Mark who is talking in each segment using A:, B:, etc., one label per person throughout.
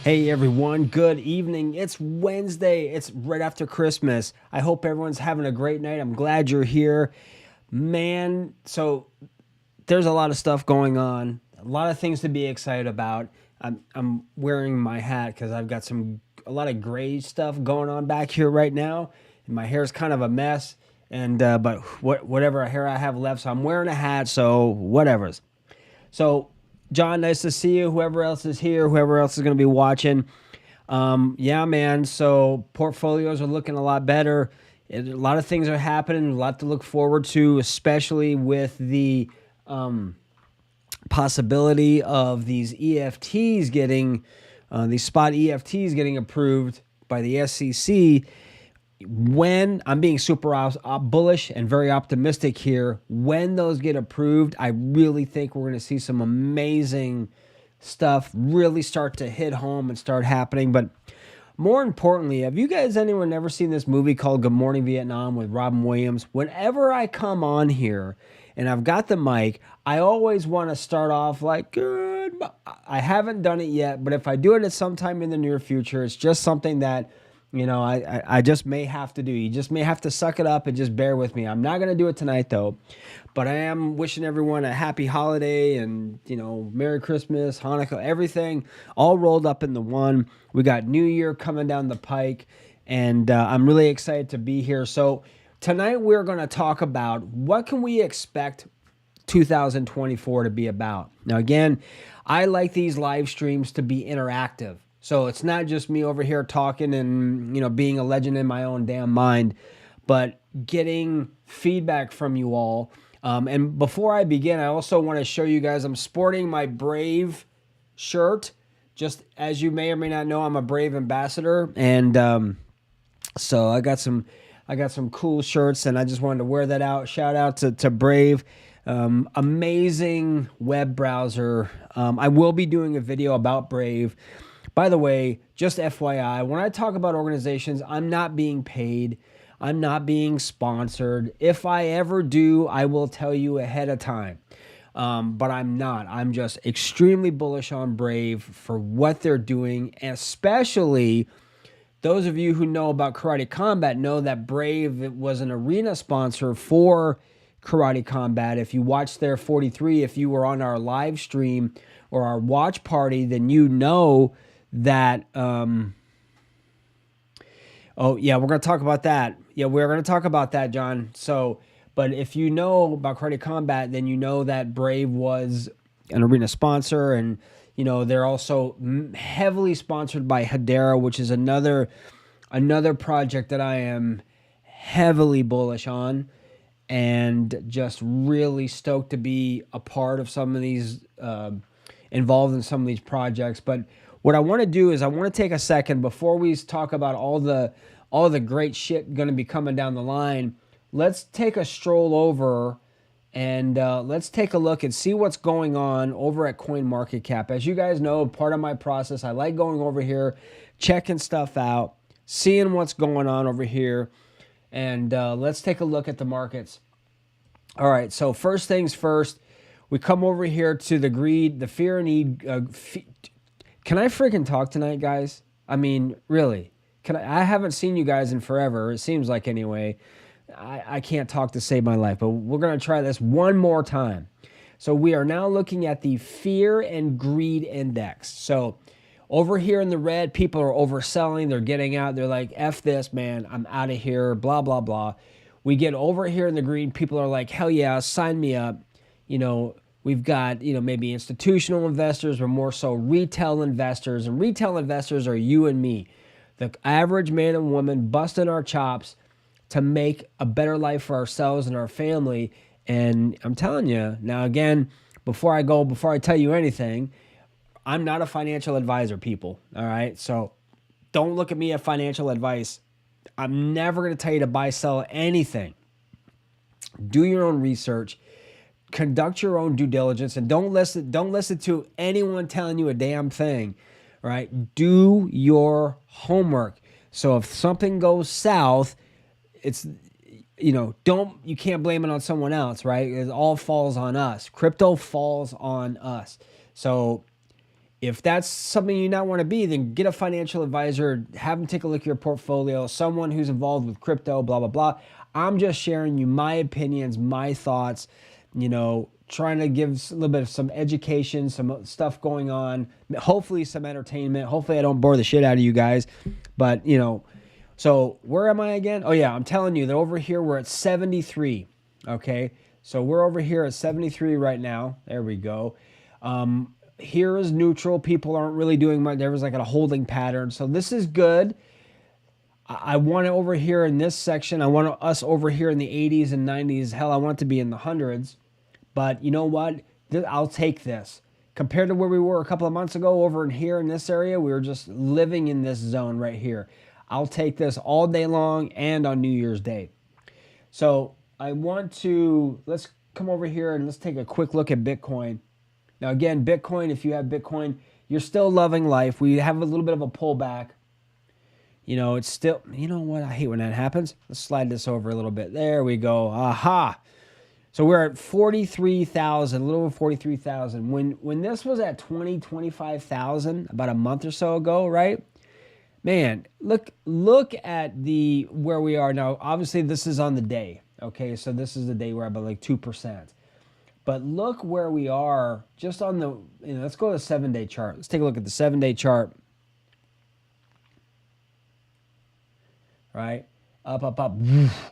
A: Hey everyone, good evening. It's Wednesday. It's right after Christmas. I hope everyone's having a great night. I'm glad you're here. Man, so there's a lot of stuff going on, a lot of things to be excited about. I'm wearing my hat because I've got a lot of gray stuff going on back here right now, and my hair's kind of a mess. And but whatever hair I have left, so I'm wearing a hat. So whatever's. So, John, nice to see you. Whoever else is here, whoever else is going to be watching. Yeah, man. So portfolios are looking a lot better. A lot of things are happening. A lot to look forward to, especially with the possibility of these EFTs getting, these spot EFTs getting approved by the SEC. When I'm being super bullish and very optimistic here, when those get approved, I really think we're going to see some amazing stuff really start to hit home and start happening. But more importantly, have you guys anyone ever seen this movie called Good Morning Vietnam with Robin Williams? Whenever I come on here and I've got the mic, I always want to start off like, good. I haven't done it yet, but if I do it at some time in the near future, it's just something that I just may have to do. You just may have to suck it up and just bear with me. I'm not going to do it tonight, though. But I am wishing everyone a happy holiday and, Merry Christmas, Hanukkah, everything all rolled up into one. We got New Year coming down the pike, and I'm really excited to be here. So tonight we're going to talk about what can we expect 2024 to be about. Now, again, I like these live streams to be interactive. So it's not just me over here talking and, being a legend in my own damn mind, but getting feedback from you all. And before I begin, I also want to show you guys, I'm sporting my Brave shirt. Just as you may or may not know, I'm a Brave ambassador. And so I got some cool shirts, and I just wanted to wear that out. Shout out to Brave. Amazing web browser. I will be doing a video about Brave. By the way, just FYI, when I talk about organizations, I'm not being paid. I'm not being sponsored. If I ever do, I will tell you ahead of time. But I'm not. I'm just extremely bullish on Brave for what they're doing, especially those of you who know about Karate Combat know that Brave was an arena sponsor for Karate Combat. If you watched their 43, if you were on our live stream or our watch party, then you know that, oh yeah, we're going to talk about that. Yeah, we're going to talk about that, John. So, but if you know about Karate Combat, then you know that Brave was an arena sponsor, and, they're also heavily sponsored by Hedera, which is another project that I am heavily bullish on, and just really stoked to be a part of some of these, involved in some of these projects. But what I want to do is I want to take a second before we talk about all the great shit going to be coming down the line. Let's take a stroll over and let's take a look and see what's going on over at CoinMarketCap. As you guys know, part of my process, I like going over here, checking stuff out, seeing what's going on over here, and let's take a look at the markets. All right, so first things first, we come over here to the greed, the fear and need. Can I freaking talk tonight, guys? I mean, really? I haven't seen you guys in forever. It seems like anyway. I can't talk to save my life, but we're going to try this one more time. So we are now looking at the fear and greed index. So over here in the red, people are overselling. They're getting out. They're like, F this, man. I'm out of here, blah, blah, blah. We get over here in the green. People are like, hell yeah, sign me up. We've got, maybe institutional investors or more so retail investors. And retail investors are you and me, the average man and woman busting our chops to make a better life for ourselves and our family. And I'm telling you, now again, before I tell you anything, I'm not a financial advisor, people. All right? So don't look at me at financial advice. I'm never going to tell you to buy, sell anything. Do your own research. Conduct your own due diligence, and don't listen to anyone telling you a damn thing. Right? Do your homework. So if something goes south, it's you can't blame it on someone else, right? It all falls on us. Crypto falls on us. So If that's something you not want to be, then get a financial advisor, have them take a look at your portfolio, someone who's involved with crypto, blah, blah, blah. I'm just sharing you my opinions, my thoughts, trying to give a little bit of some education, some stuff going on, hopefully some entertainment. Hopefully I don't bore the shit out of you guys. But, so where am I again? Oh, yeah, I'm telling you that over here we're at 73, okay? So we're over here at 73 right now. There we go. Here is neutral. People aren't really doing much. There was like a holding pattern. So this is good. I want it over here in this section. I want us over here in the 80s and 90s. Hell, I want it to be in the hundreds. But you know what? I'll take this. Compared to where we were a couple of months ago over in here in this area, we were just living in this zone right here. I'll take this all day long and on New Year's Day. So let's come over here and let's take a quick look at Bitcoin. Now again, Bitcoin, if you have Bitcoin, you're still loving life. We have a little bit of a pullback. It's still, you know what? I hate when that happens. Let's slide this over a little bit. There we go. Aha. So we're at 43,000, a little over 43,000. When this was at 25,000 about a month or so ago, right? Man, look at where we are now. Obviously, this is on the day. Okay, so this is the day we're at about like 2%. But look where we are just on the, let's go to the 7-day chart. Let's take a look at the 7-day chart. Right? Up,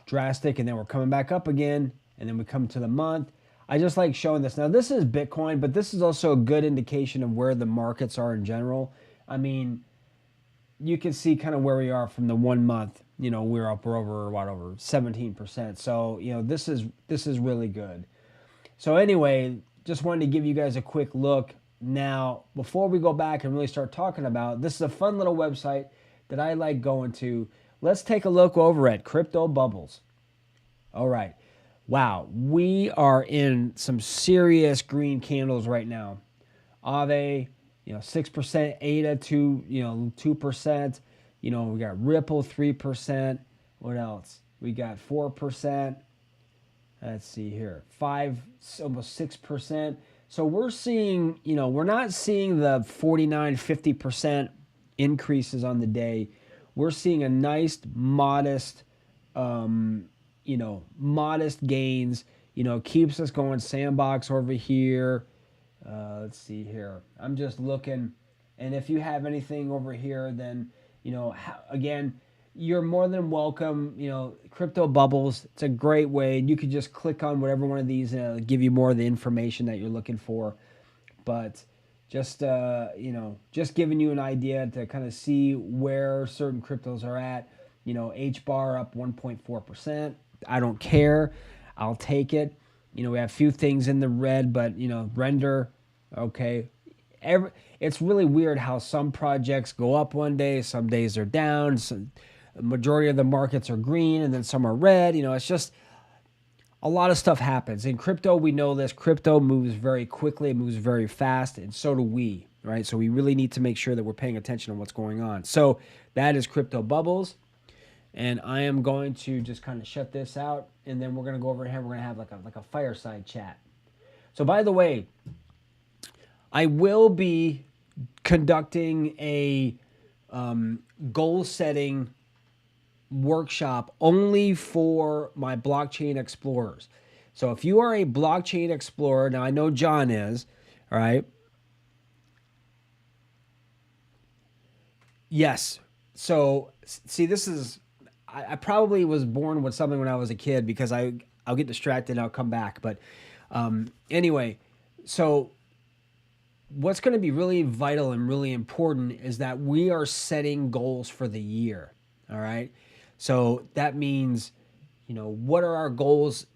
A: drastic, and then we're coming back up again, and then we come to the month. I just like showing this. Now, this is Bitcoin, but this is also a good indication of where the markets are in general. I mean, you can see kind of where we are from the 1 month. We're over 17%. So, this is really good. So anyway, just wanted to give you guys a quick look. Now, before we go back and really start talking about, this is a fun little website that I like going to. Let's take a look over at Crypto Bubbles. All right. Wow. We are in some serious green candles right now. Aave, 6%, ADA 2%. We got Ripple 3%. What else? We got 4%. Let's see here, almost 6%. So we're seeing, we're not seeing the 49, 50% increases on the day. We're seeing a nice, modest, modest gains. Keeps us going. Sandbox over here. Let's see here. I'm just looking, and if you have anything over here, then again, you're more than welcome. Crypto Bubbles, it's a great way. You could just click on whatever one of these and it'll give you more of the information that you're looking for. But just giving you an idea to kind of see where certain cryptos are at. HBAR up 1.4%. I don't care. I'll take it. We have a few things in the red, but render, okay. It's really weird how some projects go up one day, some days are down. The majority of the markets are green, and then some are red. It's just a lot of stuff happens. In crypto, we know this. Crypto moves very quickly, it moves very fast, and so do we, right? So we really need to make sure that we're paying attention to what's going on. So that is Crypto Bubbles, and I am going to just kind of shut this out, and then we're going to go over here. We're going to have like a fireside chat. So by the way, I will be conducting a goal-setting workshop only for my blockchain explorers. So if you are a blockchain explorer, now I know John is, all right? Yes. So see, this is, I probably was born with something when I was a kid because I'll get distracted and I'll come back. But anyway, so what's going to be really vital and really important is that we are setting goals for the year. All right. So that means, what are our goals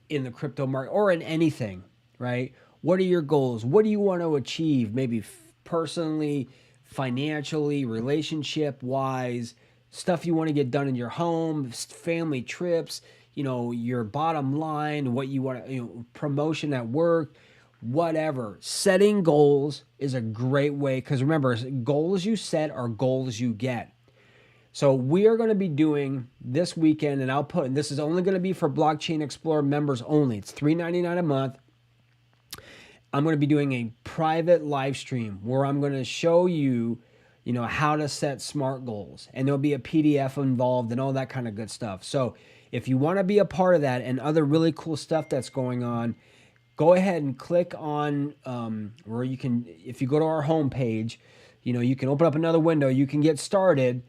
A: in the crypto market or in anything, right? What are your goals? What do you want to achieve? Maybe personally, financially, relationship wise, stuff you want to get done in your home, family trips, your bottom line, what you want to, promotion at work, whatever. Setting goals is a great way, because remember, goals you set are goals you get. So we are going to be doing this weekend, and this is only going to be for Blockchain Explorer members only. It's $3.99 a month. I'm going to be doing a private live stream where I'm going to show you, how to set SMART goals. And there'll be a PDF involved and all that kind of good stuff. So if you want to be a part of that and other really cool stuff that's going on, go ahead and click on where you can, if you go to our homepage, you can open up another window, you can get started,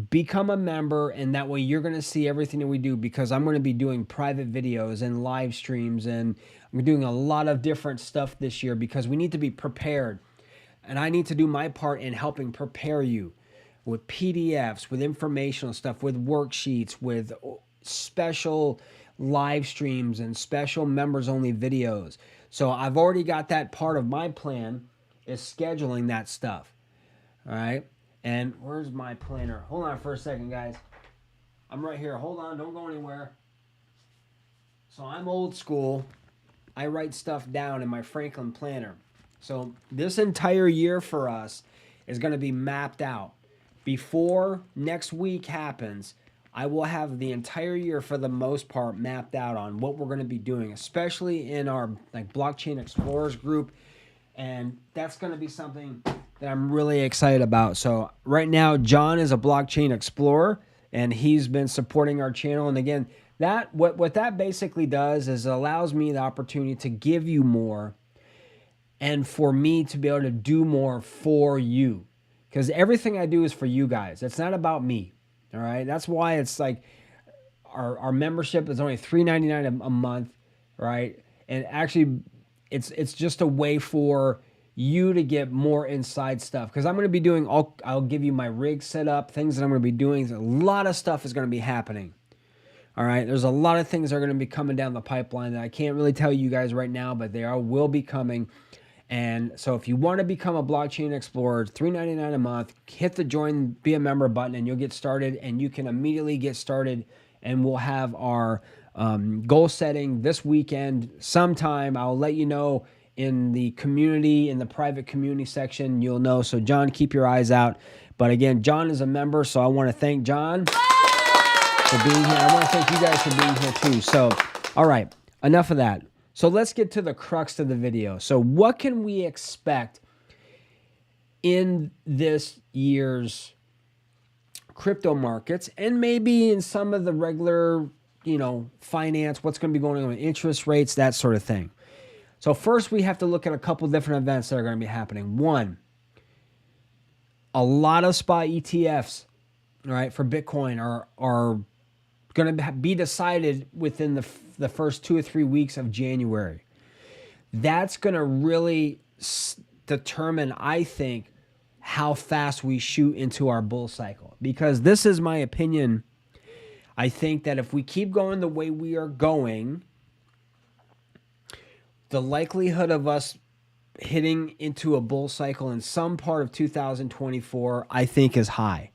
A: become a member, and that way you're going to see everything that we do, because I'm going to be doing private videos and live streams, and I'm doing a lot of different stuff this year because we need to be prepared. And I need to do my part in helping prepare you with PDFs, with informational stuff, with worksheets, with special live streams and special members only videos. So I've already got that part of my plan is scheduling that stuff. All right. And where's my planner? Hold on for a second, guys. I'm right here. Hold on. Don't go anywhere. So I'm old school. I write stuff down in my Franklin planner. So this entire year for us is going to be mapped out. Before next week happens, I will have the entire year for the most part mapped out on what we're going to be doing, especially in our Blockchain Explorers group. And that's going to be something that I'm really excited about. So right now, John is a blockchain explorer, and he's been supporting our channel. And again, that what that basically does is it allows me the opportunity to give you more and for me to be able to do more for you, because everything I do is for you guys. It's not about me. All right. That's why it's like our membership is only $3.99 a month. Right. And actually it's just a way for you to get more inside stuff, because I'm going to be doing I'll give you my rig set up, things that I'm going to be doing. A lot of stuff is going to be happening. All right. There's a lot of things that are going to be coming down the pipeline that I can't really tell you guys right now, but will be coming. And so if you want to become a blockchain explorer, $3.99 a month, hit the join, be a member button, and you'll get started, and you can immediately get started. And we'll have our goal setting this weekend sometime. I'll let you know in the community, in the private community section, you'll know. So John, keep your eyes out. But again, John is a member, so I want to thank John for being here. I want to thank you guys for being here too. So, all right, enough of that. So let's get to the crux of the video. So what can we expect in this year's crypto markets, and maybe in some of the regular, finance, what's going to be going on with interest rates, that sort of thing. So first, we have to look at a couple different events that are going to be happening. One, a lot of spot ETFs, right, for Bitcoin are going to be decided within the first 2 or 3 weeks of January. That's going to really determine, I think, how fast we shoot into our bull cycle. Because this is my opinion. I think that if we keep going the way we are going, the likelihood of us hitting into a bull cycle in some part of 2024, I think, is high.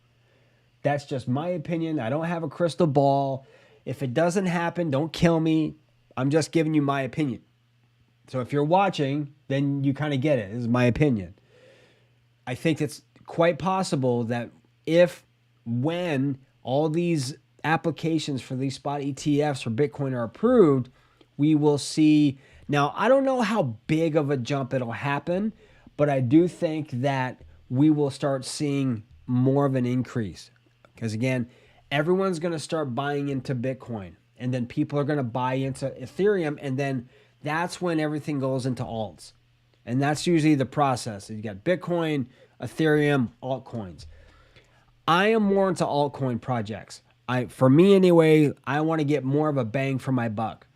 A: That's just my opinion. I don't have a crystal ball. If it doesn't happen, don't kill me. I'm just giving you my opinion. So if you're watching, then you kind of get it. This is my opinion. I think it's quite possible that when all these applications for these spot ETFs for Bitcoin are approved, we will see. Now, I don't know how big of a jump it'll happen, but I do think that we will start seeing more of an increase. Because again, everyone's going to start buying into Bitcoin, and then people are going to buy into Ethereum, and then that's when everything goes into alts. And that's usually the process. You got Bitcoin, Ethereum, altcoins. I am more into altcoin projects. For me anyway, I want to get more of a bang for my buck.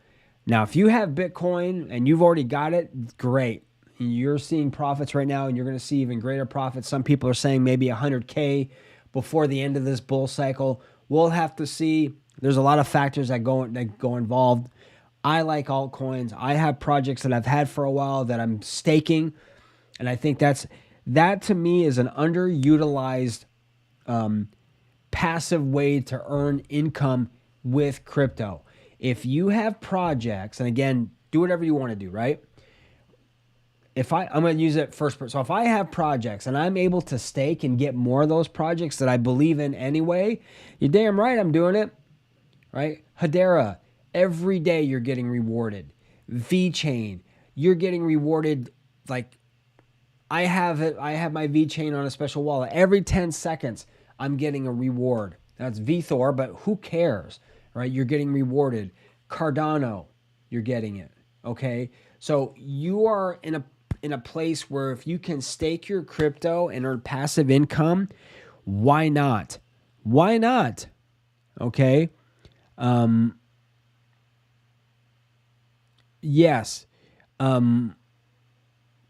A: Now, if you have Bitcoin and you've already got it, great. You're seeing profits right now, and you're going to see even greater profits. Some people are saying maybe 100K before the end of this bull cycle. We'll have to see. There's a lot of factors that go involved. I like altcoins. I have projects that I've had for a while that I'm staking, and I think that to me is an underutilized passive way to earn income with crypto. If you have projects, and again, do whatever you want to do, right? I'm going to use it first. So if I have projects and I'm able to stake and get more of those projects that I believe in anyway, you're damn right I'm doing it, right? Hedera, every day you're getting rewarded. VeChain, you're getting rewarded. Like I have my VeChain on a special wallet. Every 10 seconds, I'm getting a reward. That's VThor, but who cares, right? You're getting rewarded. Cardano, you're getting it, okay? So you are in a place where if you can stake your crypto and earn passive income, why not? Why not? Okay? Yes.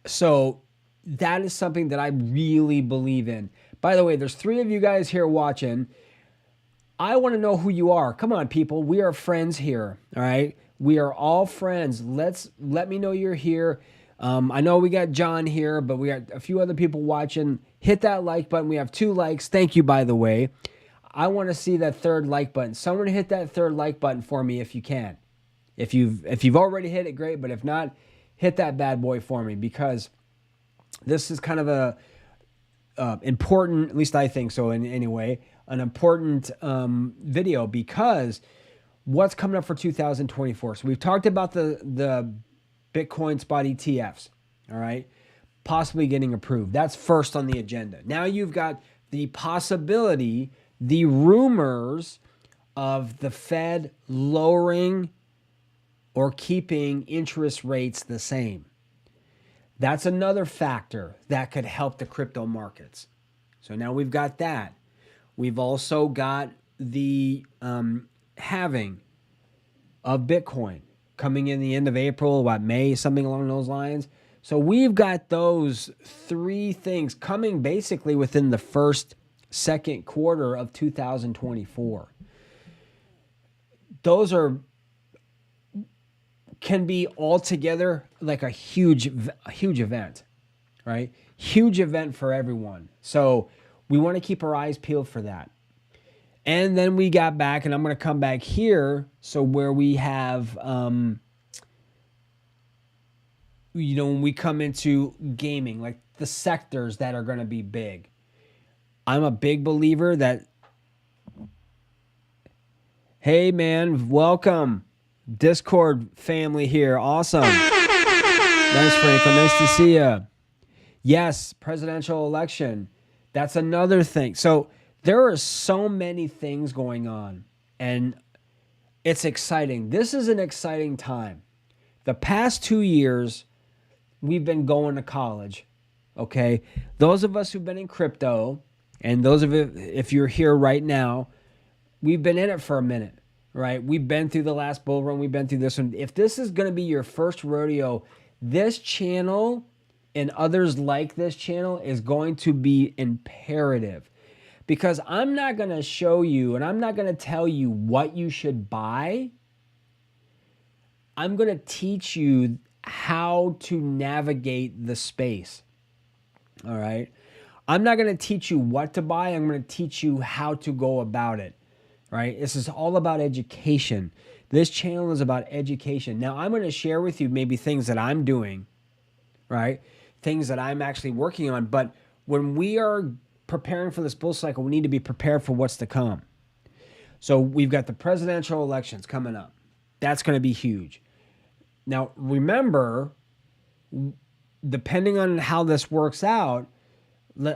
A: So that is something that I really believe in. By the way, there's 3 of you guys here watching. I want to know who you are. Come on, people. We are friends here. All right. We are all friends. Let me know you're here. I know we got John here, but we got a few other people watching. Hit that like button. We have 2 likes. Thank you, by the way. I want to see that 3rd like button. Someone hit that 3rd like button for me if you can. If you've already hit it, great. But if not, hit that bad boy for me, because this is kind of a important, at least I think so anyway, an important video, because what's coming up for 2024. So we've talked about the Bitcoin spot ETFs, all right, possibly getting approved. That's first on the agenda. Now you've got the possibility, the rumors of the Fed lowering or keeping interest rates the same. That's another factor that could help the crypto markets. So now we've got that. We've also got the halving of Bitcoin coming in the end of April, May, something along those lines. So we've got those 3 things coming basically within the second quarter of 2024. Those can be altogether like a huge event, right? Huge event for everyone. So we want to keep our eyes peeled for that. And then we got back, and I'm going to come back here. So where we have, when we come into gaming, like the sectors that are going to be big. I'm a big believer that, hey man, welcome. Discord family here. Awesome. Nice, Franco. Nice to see you. Yes, presidential election. That's another thing. So there are so many things going on, and it's exciting. This is an exciting time. The past 2 years, we've been going to college, okay? Those of us who've been in crypto, and those of you, if you're here right now, we've been in it for a minute. Right? We've been through the last bull run. We've been through this one. If this is going to be your first rodeo, this channel and others like this channel is going to be imperative, because I'm not going to show you and I'm not going to tell you what you should buy. I'm going to teach you how to navigate the space. All right? I'm not going to teach you what to buy. I'm going to teach you how to go about it. Right? This is all about education. This channel is about education. Now, I'm going to share with you maybe things that I'm doing, right? Things that I'm actually working on. But when we are preparing for this bull cycle, we need to be prepared for what's to come. So we've got the presidential elections coming up. That's going to be huge. Now, remember, depending on how this works out,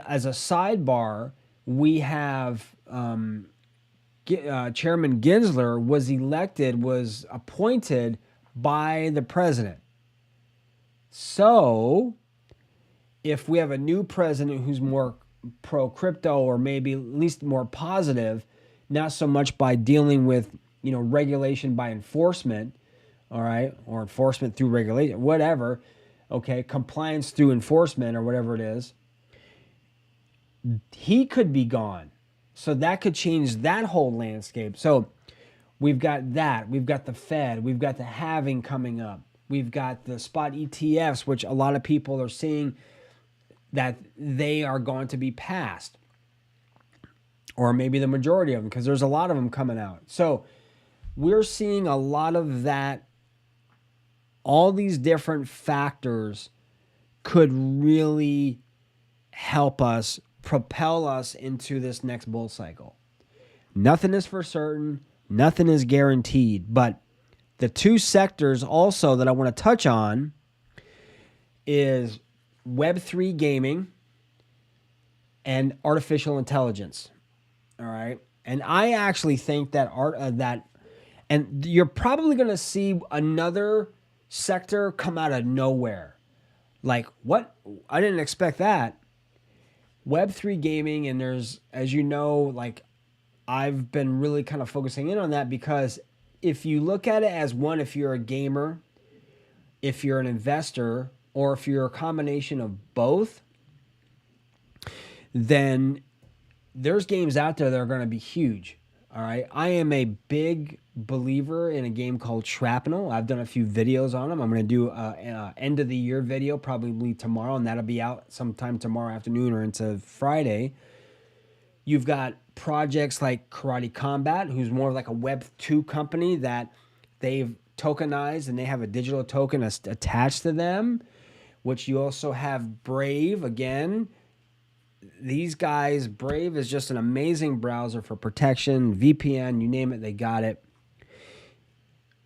A: as a sidebar, we have... Chairman Gensler was appointed by the president. So if we have a new president who's more pro-crypto, or maybe at least more positive, not so much by dealing with, regulation by enforcement, all right, or enforcement through regulation, whatever, okay, compliance through enforcement or whatever it is, he could be gone. So that could change that whole landscape. So we've got that. We've got the Fed. We've got the halving coming up. We've got the spot ETFs, which a lot of people are seeing that they are going to be passed. Or maybe the majority of them, because there's a lot of them coming out. So we're seeing a lot of that. All these different factors could really help us, propel us into this next bull cycle. Nothing is for certain. Nothing is guaranteed. But the 2 sectors also that I want to touch on is Web3 gaming and artificial intelligence. All right. And I actually think that and you're probably going to see another sector come out of nowhere. Like, what? I didn't expect that. Web3 gaming, and there's, as you know, like, I've been really kind of focusing in on that because if you look at it as one, if you're a gamer, if you're an investor, or if you're a combination of both, then there's games out there that are going to be huge. All right. I am a big believer in a game called Shrapnel. I've done a few videos on them. I'm going to do an end of the year video probably tomorrow, and that'll be out sometime tomorrow afternoon or into Friday. You've got projects like Karate Combat, who's more like a Web 2 company that they've tokenized and they have a digital token attached to them, which you also have Brave again. These guys, Brave is just an amazing browser for protection, VPN, you name it, they got it.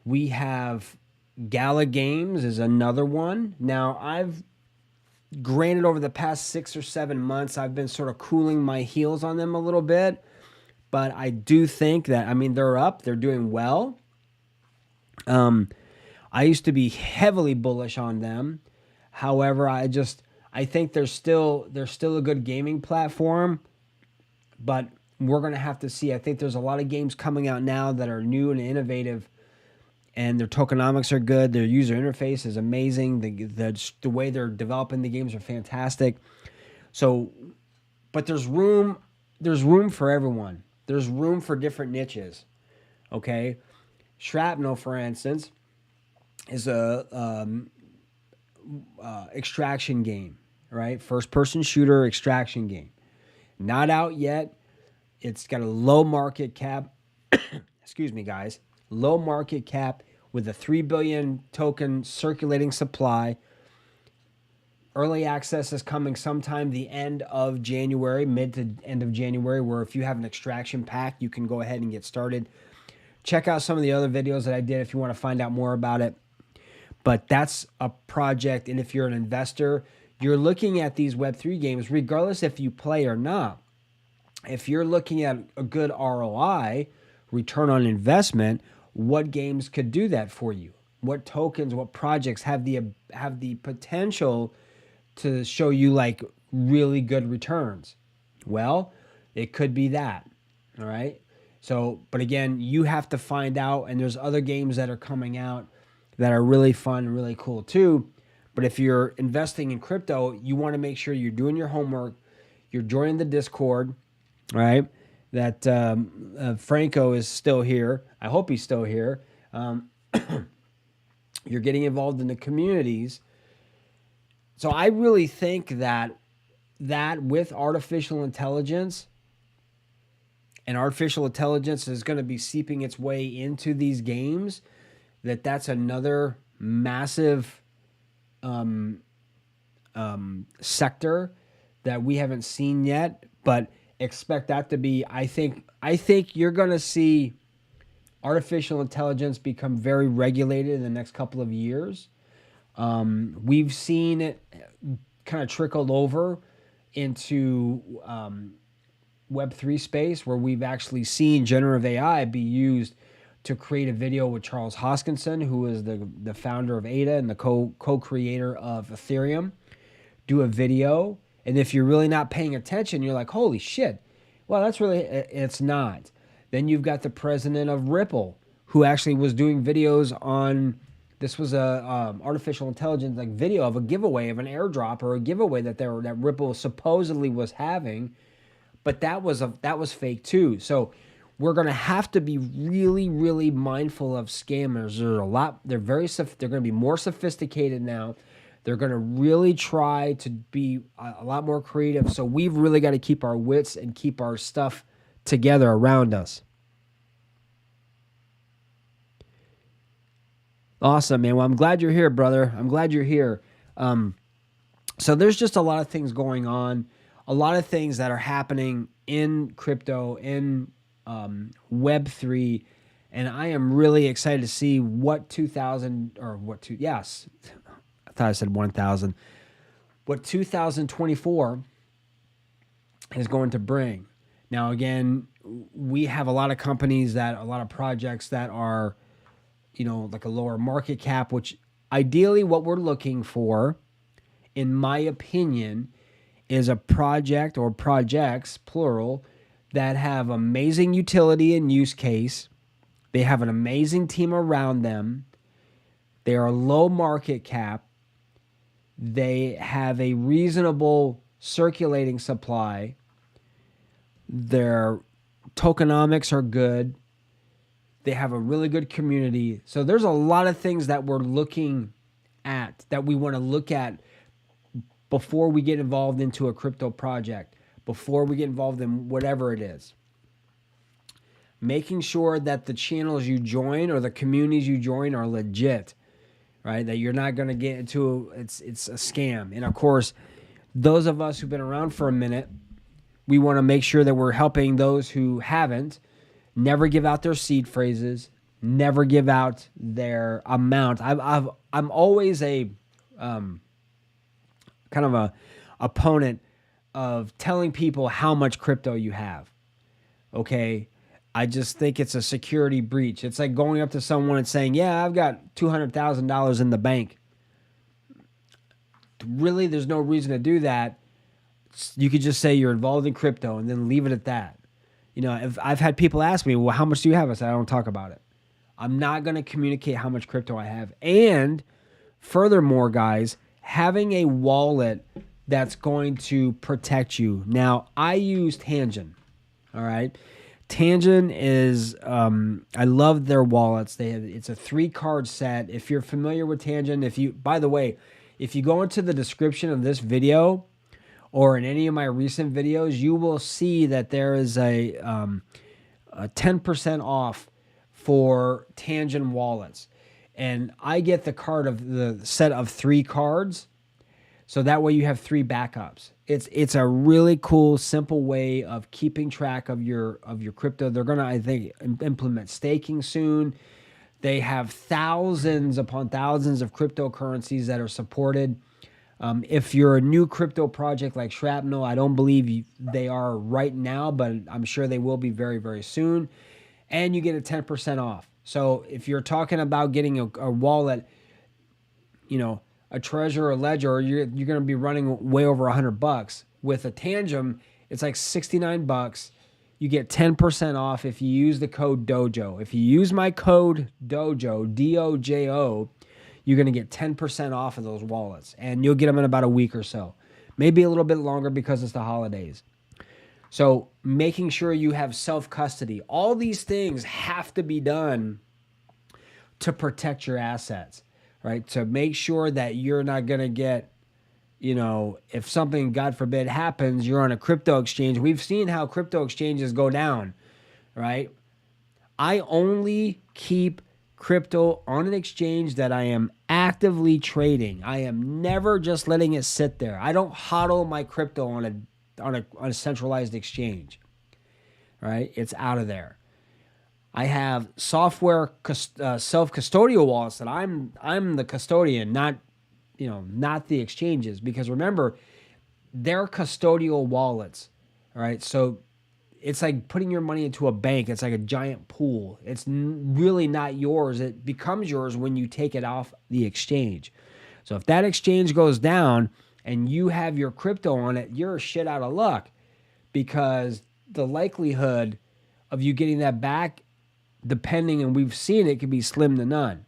A: We have Gala Games is another one. Now, granted, over the past 6 or 7 months, I've been sort of cooling my heels on them a little bit, but I do think that, I mean, they're up, they're doing well. I used to be heavily bullish on them. However, I think they're still a good gaming platform, but we're going to have to see. I think there's a lot of games coming out now that are new and innovative, and their tokenomics are good. Their user interface is amazing. The way they're developing the games are fantastic. So, but there's room for everyone. There's room for different niches. Okay, Shrapnel, for instance, is a extraction game, right? First-person shooter extraction game. Not out yet. It's got a low market cap. Excuse me, guys. Low market cap with a 3 billion token circulating supply. Early access is coming sometime the end of January, mid to end of January, where if you have an extraction pack, you can go ahead and get started. Check out some of the other videos that I did if you want to find out more about it. But that's a project, and if you're an investor, you're looking at these Web3 games, regardless if you play or not. If you're looking at a good ROI, return on investment, what games could do that for you? What tokens, what projects have the potential to show you like really good returns? Well, it could be that, all right? So, but again, you have to find out, and there's other games that are coming out that are really fun and really cool too. But if you're investing in crypto, you want to make sure you're doing your homework, you're joining the Discord, right? That Franco is still here. I hope he's still here. You're getting involved in the communities. So I really think that with artificial intelligence, and artificial intelligence is going to be seeping its way into these games, that's another massive sector that we haven't seen yet, but expect that to be, I think you're going to see artificial intelligence become very regulated in the next couple of years. We've seen it kind of trickled over into Web3 space, where we've actually seen generative AI be used to create a video with Charles Hoskinson, who is the founder of ADA and the co-creator of Ethereum, do a video. And if you're really not paying attention, you're like, holy shit. Well, that's really, it's not. Then you've got the president of Ripple, who actually was doing videos on, this was a artificial intelligence like video of a giveaway of an airdrop or a giveaway that Ripple supposedly was having, but that was fake too. So we're going to have to be really, really mindful of scammers. They're going to be more sophisticated now. They're going to really try to be a lot more creative. So we've really got to keep our wits and keep our stuff together around us. Awesome, man. Well, I'm glad you're here, brother. I'm glad you're here. So there's just a lot of things going on, a lot of things that are happening in crypto, in Web3, and I am really excited to see what thought I said 1,000. What 2024 is going to bring. Now, again, we have a lot of companies a lot of projects that are, like a lower market cap, which ideally what we're looking for, in my opinion, is a project or projects, plural, that have amazing utility and use case. They have an amazing team around them. They are low market cap. They have a reasonable circulating supply. Their tokenomics are good. They have a really good community. So there's a lot of things that we're looking at, that we want to look at before we get involved into a crypto project, before we get involved in whatever it is. Making sure that the channels you join or the communities you join are legit, right? That you're not going to get into it's a scam. And of course, those of us who've been around for a minute, we want to make sure that we're helping those who haven't. Never give out their seed phrases. Never give out their amount. I'm always a kind of a opponent of telling people how much crypto you have. Okay, I just think it's a security breach. It's like going up to someone and saying, "Yeah, I've got $200,000 in the bank." Really, there's no reason to do that. You could just say you're involved in crypto and then leave it at that. If I've had people ask me, "Well, how much do you have?" I said, "I don't talk about it. I'm not going to communicate how much crypto I have." And furthermore, guys, having a wallet that's going to protect you. Now, I use Tangent. All right. Tangent is, I love their wallets. It's a 3-card set. If you're familiar with Tangent, by the way, if you go into the description of this video or in any of my recent videos, you will see that there is a 10% off for Tangent wallets. And I get the set of 3 cards. So that way you have 3 backups. It's a really cool, simple way of keeping track of your crypto. They're gonna, I think, implement staking soon. They have thousands upon thousands of cryptocurrencies that are supported. If you're a new crypto project like Shrapnel, I don't believe they are right now, but I'm sure they will be very, very soon. And you get a 10% off. So if you're talking about getting a wallet, a Treasure or Ledger, you're going to be running way over $100. With a Tangent, it's like $69. You get 10% off if you use the code Dojo. If you use my code Dojo, DOJO, you're going to get 10% off of those wallets, and you'll get them in about a week or so. Maybe a little bit longer because it's the holidays. So making sure you have self-custody. All these things have to be done to protect your assets. Right, to make sure that you're not going to get, if something, God forbid, happens, you're on a crypto exchange. We've seen how crypto exchanges go down, right? I only keep crypto on an exchange that I am actively trading. I am never just letting it sit there. I don't hodl my crypto on a centralized exchange, right? It's out of there. I have software self-custodial wallets that I'm the custodian, not the exchanges, because remember, they're custodial wallets. All right, so it's like putting your money into a bank. It's like a giant pool. It's really not yours. It becomes yours when you take it off the exchange. So if that exchange goes down and you have your crypto on it, you're shit out of luck, because the likelihood of you getting that back, depending, and we've seen it, can be slim to none.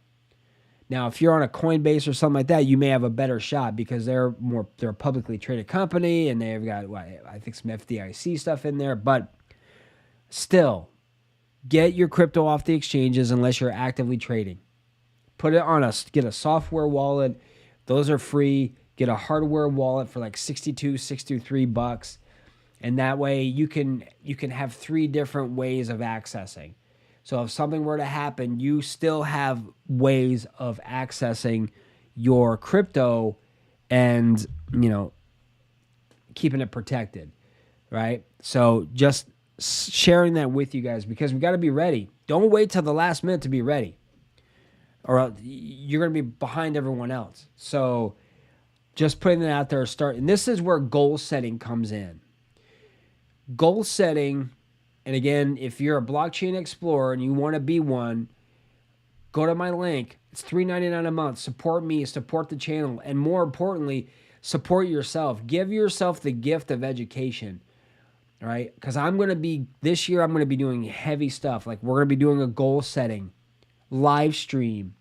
A: Now, if you're on a Coinbase or something like that, you may have a better shot because they're a publicly traded company and they've got, I think, some FDIC stuff in there. But still, get your crypto off the exchanges unless you're actively trading. Put it on get a software wallet. Those are free. Get a hardware wallet for like $63, and that way you can have 3 different ways of accessing. So if something were to happen, you still have ways of accessing your crypto and, keeping it protected, right? So just sharing that with you guys, because we got to be ready. Don't wait till the last minute to be ready, or you're going to be behind everyone else. So Just putting it out there, and this is where goal setting comes in. Goal setting, and again, if you're a blockchain explorer and you want to be one, go to my link. It's $3.99 a month. Support me, support the channel, and more importantly, support yourself. Give yourself the gift of education, all right? Because this year, I'm going to be doing heavy stuff. Like we're going to be doing a goal setting, live stream.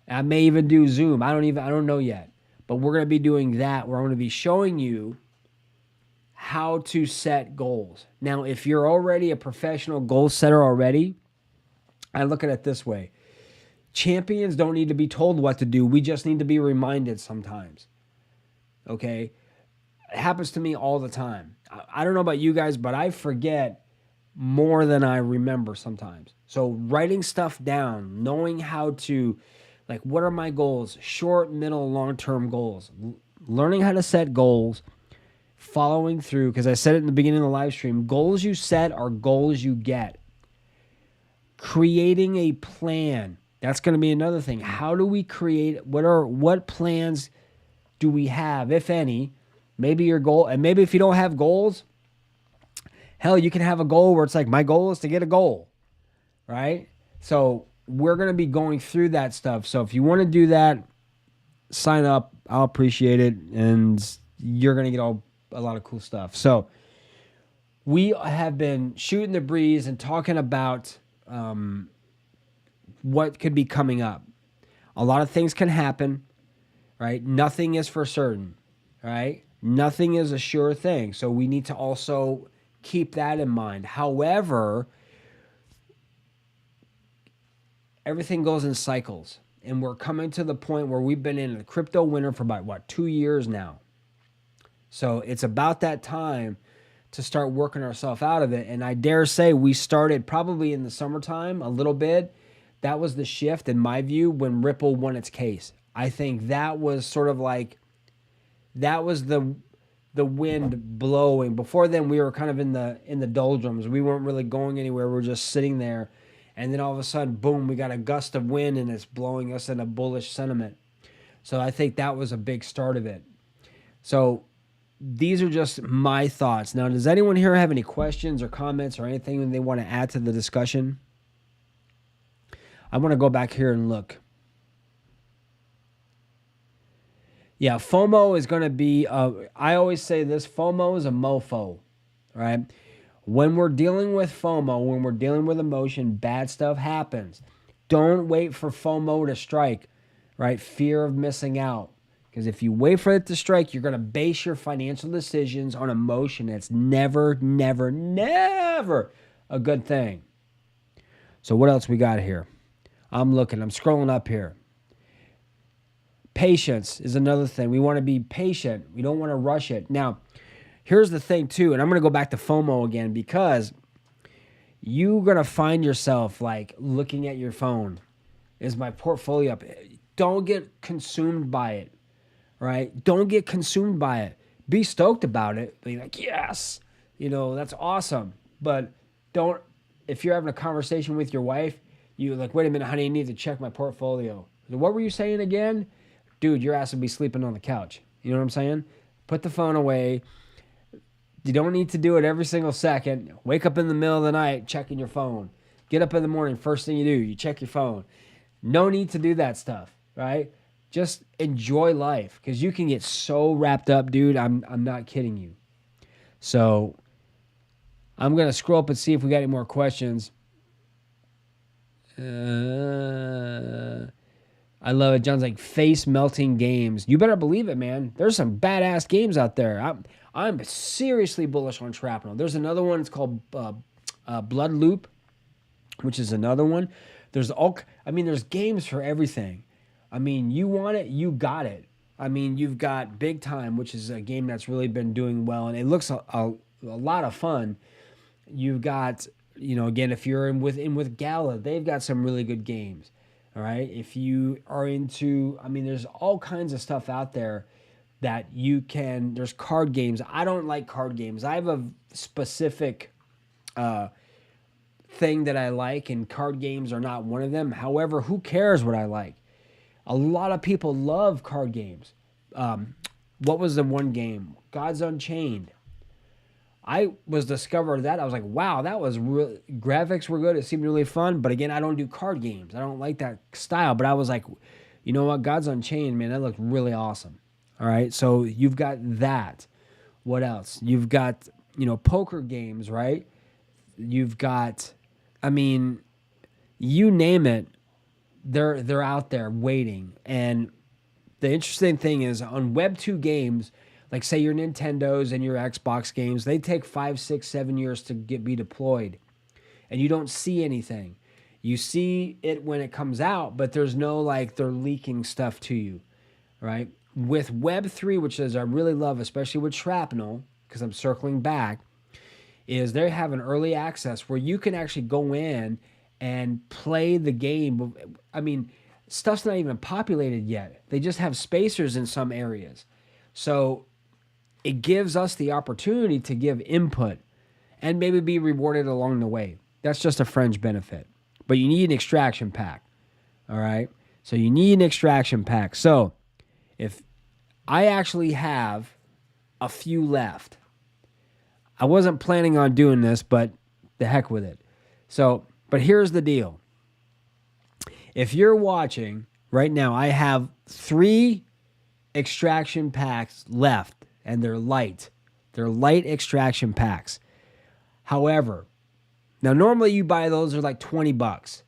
A: I may even do Zoom. I don't know yet. But we're going to be doing that. We're going to be showing you how to set goals. Now, if you're already a professional goal setter already, I look at it this way. Champions don't need to be told what to do. We just need to be reminded sometimes. Okay? It happens to me all the time. I don't know about you guys, but I forget more than I remember sometimes. So writing stuff down, knowing how to, like, what are my goals? Short, middle, long-term goals. Learning how to set goals, following through, because I said it in the beginning of the live stream, goals you set are goals you get. Creating a plan. That's going to be another thing. How do we create, what plans do we have, if any? Maybe your goal, and maybe if you don't have goals, hell, you can have a goal where it's like, my goal is to get a goal, right? So we're going to be going through that stuff. So if you want to do that, sign up. I'll appreciate it. And you're going to get a lot of cool stuff. So we have been shooting the breeze and talking about what could be coming up. A lot of things can happen, right? Nothing is for certain, right? Nothing is a sure thing. So we need to also keep that in mind. However, everything goes in cycles. And we're coming to the point where we've been in a crypto winter for about, 2 years now. So it's about that time to start working ourselves out of it. And I dare say we started probably in the summertime a little bit. That was the shift, in my view, when Ripple won its case. I think that was sort of like, that was the wind blowing. Before then, we were kind of in the doldrums. We weren't really going anywhere. We were just sitting there. And then all of a sudden, boom, we got a gust of wind and it's blowing us in a bullish sentiment. So I think that was a big start of it. So these are just my thoughts. Now, does anyone here have any questions or comments or anything they want to add to the discussion? I want to go back here and look. Yeah, FOMO is going to be, I always say this, FOMO is a mofo, right? When we're dealing with FOMO, when we're dealing with emotion, bad stuff happens. Don't wait for FOMO to strike, right? Fear of missing out. Because if you wait for it to strike, you're going to base your financial decisions on emotion. It's never, never, never a good thing. So what else we got here? I'm scrolling up here. Patience is another thing. We want to be patient. We don't want to rush it. Now, here's the thing too, and I'm going to go back to FOMO again, because you're going to find yourself like looking at your phone. Is my portfolio up? Don't get consumed by it, right? Don't get consumed by it. Be stoked about it. Be like, yes, that's awesome. But don't, if you're having a conversation with your wife, you like, wait a minute, honey, I need to check my portfolio. What were you saying again? Dude, your ass would be sleeping on the couch. You know what I'm saying? Put the phone away. You don't need to do it every single second. Wake up in the middle of the night checking your phone. Get up in the morning, first thing you do, you check your phone. No need to do that stuff, right? Just enjoy life, because you can get so wrapped up, dude. I'm not kidding you. So I'm going to scroll up and see if we got any more questions. I love it. John's like, face melting games. You better believe it, man. There's some badass games out there. I'm seriously bullish on Shrapnel. There's another one. It's called Blood Loop, which is another one. There's games for everything. I mean, you want it, you got it. I mean, you've got Big Time, which is a game that's really been doing well, and it looks a lot of fun. You've got, again, if you're in with Gala, they've got some really good games. All right. If you are into, there's all kinds of stuff out there that there's card games. I don't like card games. I have a specific thing that I like, and card games are not one of them. However, who cares what I like? A lot of people love card games. What was the one game? Gods Unchained. I was discovered that. I was like, wow, that was real. Graphics were good. It seemed really fun. But again, I don't do card games. I don't like that style. But I was like, you know what? Gods Unchained, man, that looked really awesome. All right. So you've got that. What else? You've got, poker games, right? You've got, I mean, you name it, they're out there waiting. And the interesting thing is on Web 2 games, like say your Nintendos and your Xbox games, they take 5, 6, 7 years to be deployed. And you don't see anything. You see it when it comes out, but there's no like they're leaking stuff to you, right? With Web 3, which is I really love, especially with Shrapnel, because I'm circling back, is they have an early access where you can actually go in and play the game. I mean, stuff's not even populated yet. They just have spacers in some areas. So it gives us the opportunity to give input and maybe be rewarded along the way. That's just a fringe benefit. But you need an extraction pack. All right? So you need an extraction pack. So if I actually have a few left, I wasn't planning on doing this, but the heck with it. So, but here's the deal. If you're watching right now, I have 3 extraction packs left. And they're light. They're light extraction packs. However, now normally you buy those are like $20.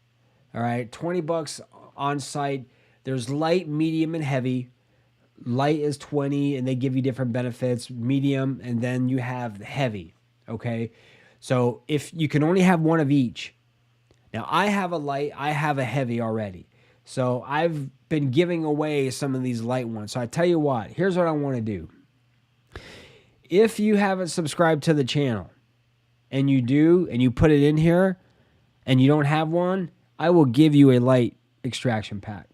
A: All right, $20 on site. There's light, medium, and heavy. Light is 20, and they give you different benefits. Medium, and then you have heavy. Okay, so if you can only have one of each. Now I have a light, I have a heavy already. So I've been giving away some of these light ones. So I tell you what, here's what I want to do. If you haven't subscribed to the channel and you do, and you put it in here and you don't have one, I will give you a light extraction pack.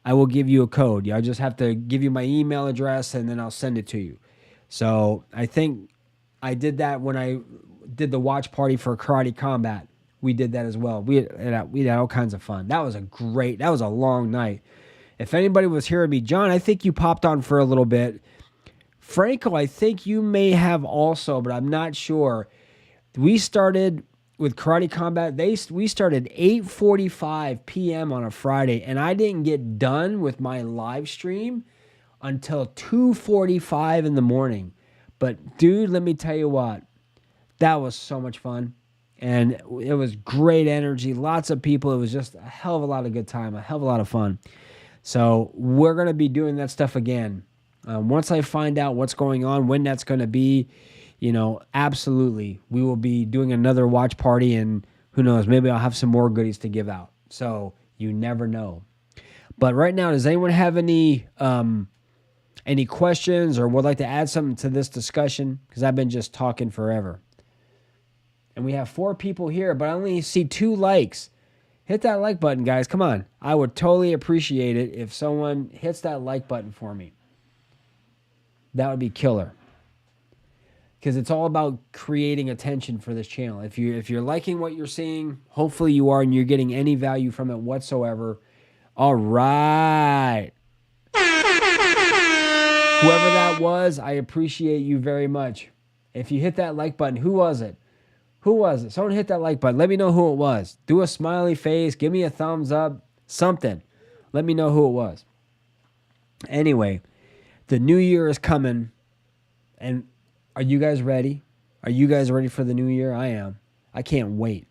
A: I will give you a code. I just have to give you my email address and then I'll send it to you. So I think I did that when I did the watch party for Karate Combat. We did that as well. We had all kinds of fun. That was a long night. If anybody was hearing me, John, I think you popped on for a little bit. Franco, I think you may have also, but I'm not sure. We started with Karate Combat. We started 8:45 p.m. on a Friday, and I didn't get done with my live stream until 2:45 in the morning. But, dude, let me tell you what. That was so much fun, and it was great energy. Lots of people. It was just a hell of a lot of good time, a hell of a lot of fun. So we're going to be doing that stuff again. Once I find out what's going on, when that's going to be, absolutely, we will be doing another watch party, and who knows, maybe I'll have some more goodies to give out. So you never know. But right now, does anyone have any questions or would like to add something to this discussion? Because I've been just talking forever. And we have 4 people here, but I only see 2 likes. Hit that like button, guys. Come on. I would totally appreciate it if someone hits that like button for me. That would be killer. Because it's all about creating attention for this channel. If you're liking what you're seeing, hopefully you are, and you're getting any value from it whatsoever. All right. Whoever that was, I appreciate you very much. If you hit that like button, who was it? Who was it? Someone hit that like button. Let me know who it was. Do a smiley face. Give me a thumbs up. Something. Let me know who it was. Anyway, the new year is coming. And are you guys ready? Are you guys ready for the new year? I am. I can't wait.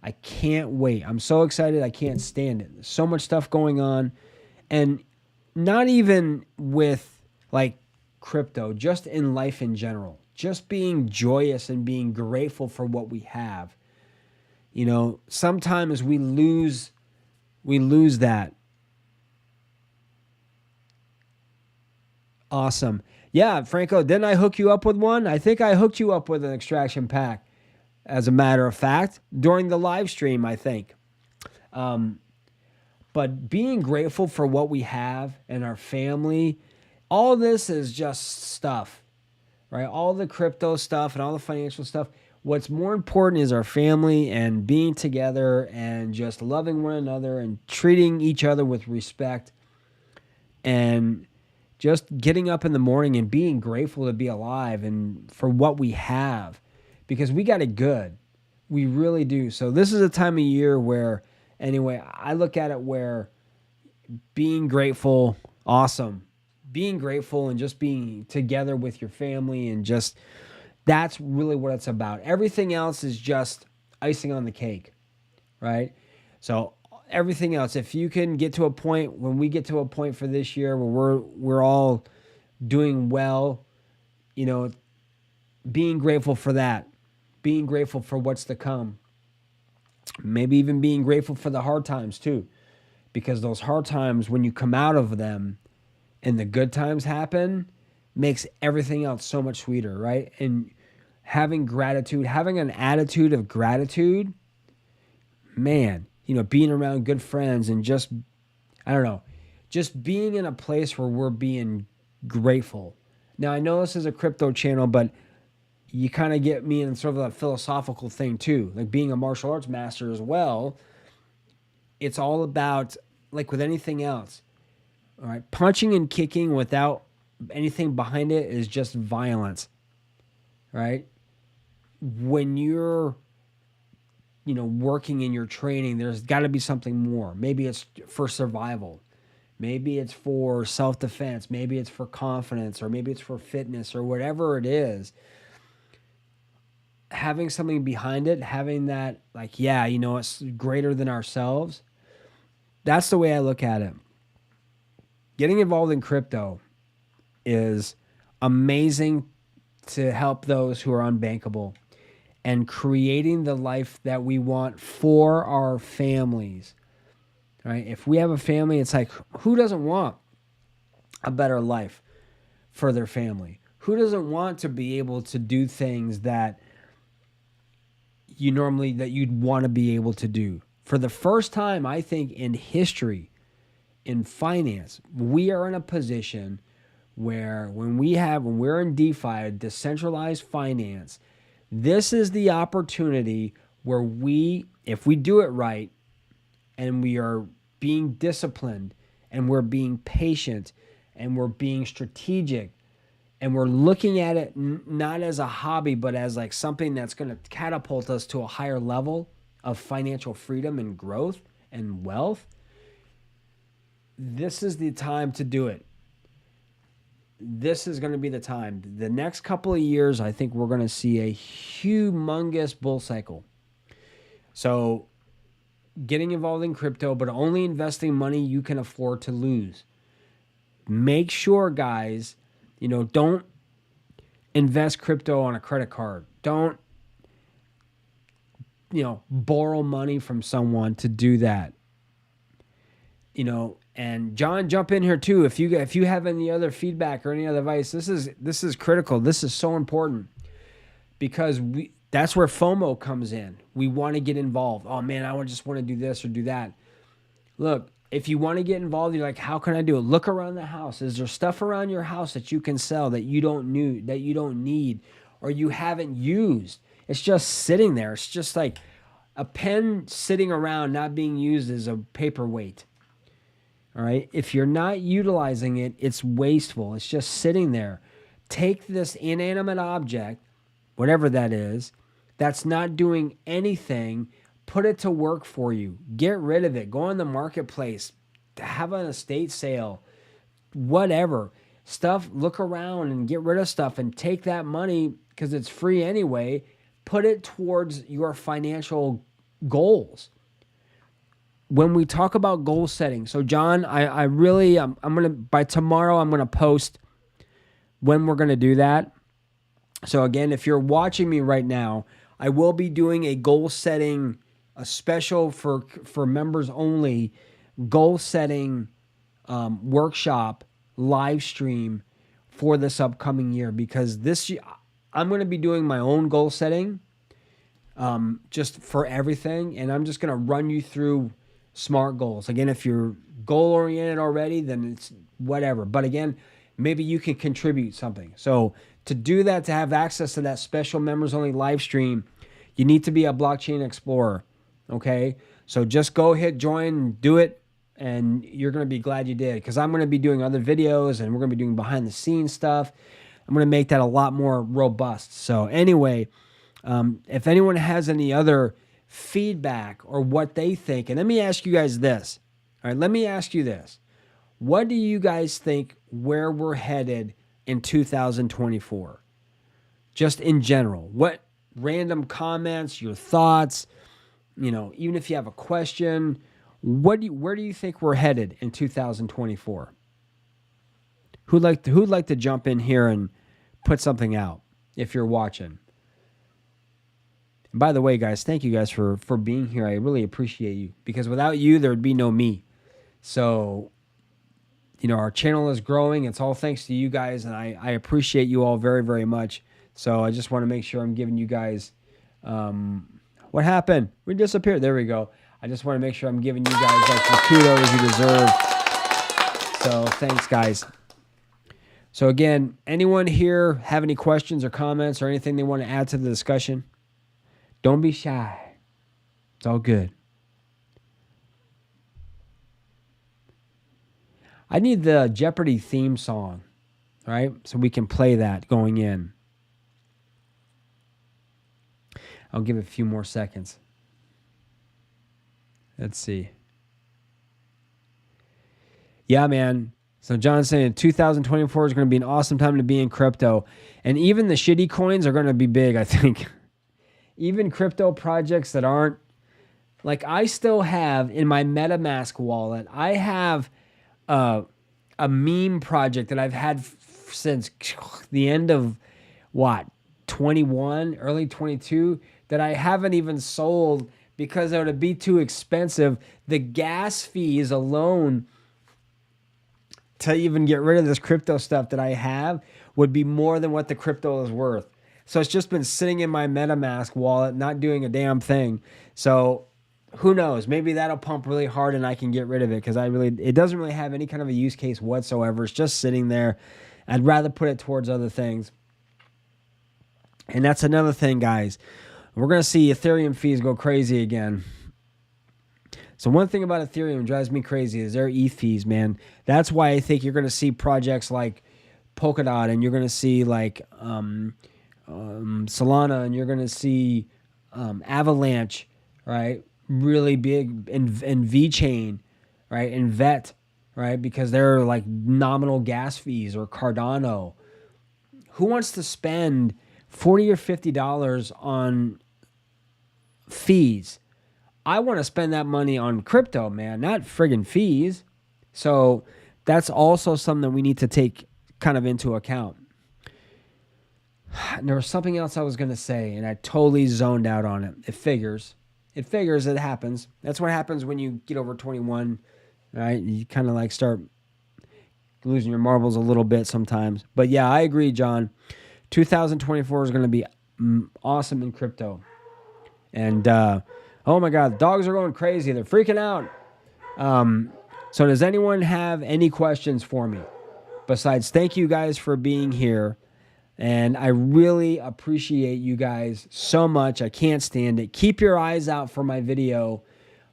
A: I can't wait. I'm so excited. I can't stand it. There's so much stuff going on. And not even with like crypto, just in life in general. Just being joyous and being grateful for what we have. Sometimes we lose that. Awesome. Yeah, Franco, didn't I hook you up with one? I think I hooked you up with an extraction pack, as a matter of fact, during the live stream, I think. But being grateful for what we have and our family, all this is just stuff, right? All the crypto stuff and all the financial stuff. What's more important is our family and being together and just loving one another and treating each other with respect and just getting up in the morning and being grateful to be alive and for what we have, because we got it good. We really do. So this is a time of year where, anyway, I look at it where being grateful, awesome. Being grateful and just being together with your family, and just, that's really what it's about. Everything else is just icing on the cake, right? So everything else, if you can get to a point, when we get to a point for this year where we're all doing well, you know, being grateful for that, being grateful for what's to come, maybe even being grateful for the hard times too, because those hard times, when you come out of them and the good times happen, makes everything else so much sweeter, right? And having gratitude, having an attitude of gratitude, man, you know, being around good friends and just, I don't know, just being in a place where we're being grateful. Now, I know this is a crypto channel, but you kind of get me in sort of a philosophical thing too, like being a martial arts master as well. It's all about, like with anything else, all right, punching and kicking without anything behind it is just violence, right? When you're, you know, working in your training, there's got to be something more. Maybe it's for survival. Maybe it's for self-defense. Maybe it's for confidence, or maybe it's for fitness, or whatever it is. Having something behind it, having that, like, yeah, you know, it's greater than ourselves. That's the way I look at it. Getting involved in crypto is amazing to help those who are unbankable, and creating the life that we want for our families, right? If we have a family, it's like, who doesn't want a better life for their family? Who doesn't want to be able to do things that you'd want to be able to do? For the first time, I think, in history, in finance, we are in a position where when we're in DeFi, decentralized finance, this is the opportunity where if we do it right, and we are being disciplined, and we're being patient, and we're being strategic, and we're looking at it not as a hobby, but as like something that's going to catapult us to a higher level of financial freedom and growth and wealth, this is the time to do it. This is going to be the time. The next couple of years, I think we're going to see a humongous bull cycle. So getting involved in crypto, but only investing money you can afford to lose. Make sure, guys, you know, don't invest crypto on a credit card. Don't, you know, borrow money from someone to do that. You know, and John, jump in here too if you have any other feedback or any other advice. This is critical. This is so important, because that's where FOMO comes in. We want to get involved. Oh man, I just want to do this or do that. Look, if you want to get involved, you're like, how can I do it? Look around the house. Is there stuff around your house that you can sell that you don't need, or you haven't used? It's just sitting there. It's just like a pen sitting around not being used as a paperweight. All right. If you're not utilizing it, it's wasteful. It's just sitting there. Take this inanimate object, whatever that is, that's not doing anything, put it to work for you. Get rid of it. Go on the marketplace, have an estate sale, whatever. Stuff, look around and get rid of stuff and take that money, because it's free anyway, put it towards your financial goals. When we talk about goal setting, so John, I'm going to, by tomorrow, I'm going to post when we're going to do that. So again, if you're watching me right now, I will be doing a goal setting, a special for members only goal setting workshop live stream for this upcoming year, because this year I'm going to be doing my own goal setting just for everything, and I'm just going to run you through SMART goals. Again, if you're goal oriented already, then it's whatever. But again, maybe you can contribute something. So to do that, to have access to that special members only live stream, you need to be a blockchain explorer. Okay. So just go hit join, do it. and you're going to be glad you did, because I'm going to be doing other videos and we're going to be doing behind the scenes stuff. I'm going to make that a lot more robust. So anyway, if anyone has any other feedback or what they think, and let me ask you guys this. All right, let me ask you this. What do you guys think where we're headed in 2024? Just in general. What random comments, your thoughts, even if you have a question, where do you think we're headed in 2024? Who'd like to jump in here and put something out if you're watching? And by the way, guys, thank you guys for being here. I really appreciate you, because without you, there would be no me. So, our channel is growing. It's all thanks to you guys, and I appreciate you all very, very much. So I just want to make sure I'm giving you guys, what happened? We disappeared. There we go. I just want to make sure I'm giving you guys like the kudos you deserve. So thanks, guys. So again, anyone here have any questions or comments or anything they want to add to the discussion? Don't be shy. It's all good. I need the Jeopardy theme song, right? So we can play that going in. I'll give it a few more seconds. Let's see. Yeah, man. So John's saying 2024 is going to be an awesome time to be in crypto. And even the shitty coins are going to be big, I think. Even crypto projects that aren't, like, I still have in my MetaMask wallet, I have a meme project that I've had since the end of, 21, early 22, that I haven't even sold because it would be too expensive. The gas fees alone to even get rid of this crypto stuff that I have would be more than what the crypto is worth. So it's just been sitting in my MetaMask wallet, not doing a damn thing. So who knows? Maybe that'll pump really hard and I can get rid of it, because it doesn't really have any kind of a use case whatsoever. It's just sitting there. I'd rather put it towards other things. And that's another thing, guys. We're going to see Ethereum fees go crazy again. So one thing about Ethereum drives me crazy is their ETH fees, man. That's why I think you're going to see projects like Polkadot, and you're going to see like Solana, and you're going to see Avalanche, right? Really big, and VeChain, right? And VET, right? Because they're like nominal gas fees, or Cardano. Who wants to spend $40 or $50 on fees? I want to spend that money on crypto, man, not friggin' fees. So that's also something that we need to take kind of into account. And there was something else I was going to say, and I totally zoned out on it. It figures. It happens. That's what happens when you get over 21, right? You kind of like start losing your marbles a little bit sometimes. But yeah, I agree, John. 2024 is going to be awesome in crypto. And, oh my God, dogs are going crazy. They're freaking out. So does anyone have any questions for me? Besides, thank you guys for being here. And I really appreciate you guys so much. I can't stand it. Keep your eyes out for my video.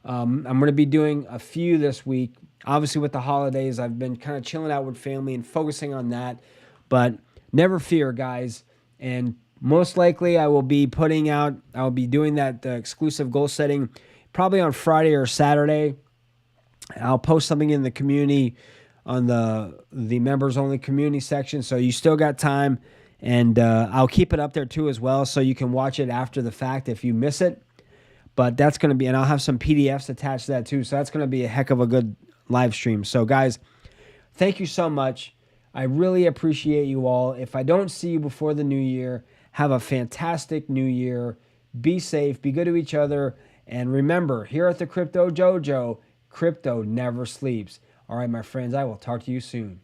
A: I'm going to be doing a few this week. Obviously, with the holidays, I've been kind of chilling out with family and focusing on that. But never fear, guys. And most likely, I will be doing that exclusive goal setting probably on Friday or Saturday. I'll post something in the community on the members only community section. So you still got time. And I'll keep it up there too as well, so you can watch it after the fact if you miss it. But that's going to be, and I'll have some PDFs attached to that too. So that's going to be a heck of a good live stream. So guys, thank you so much. I really appreciate you all. If I don't see you before the new year, have a fantastic new year. Be safe, be good to each other. And remember, here at the Crypto Dojo, crypto never sleeps. All right, my friends, I will talk to you soon.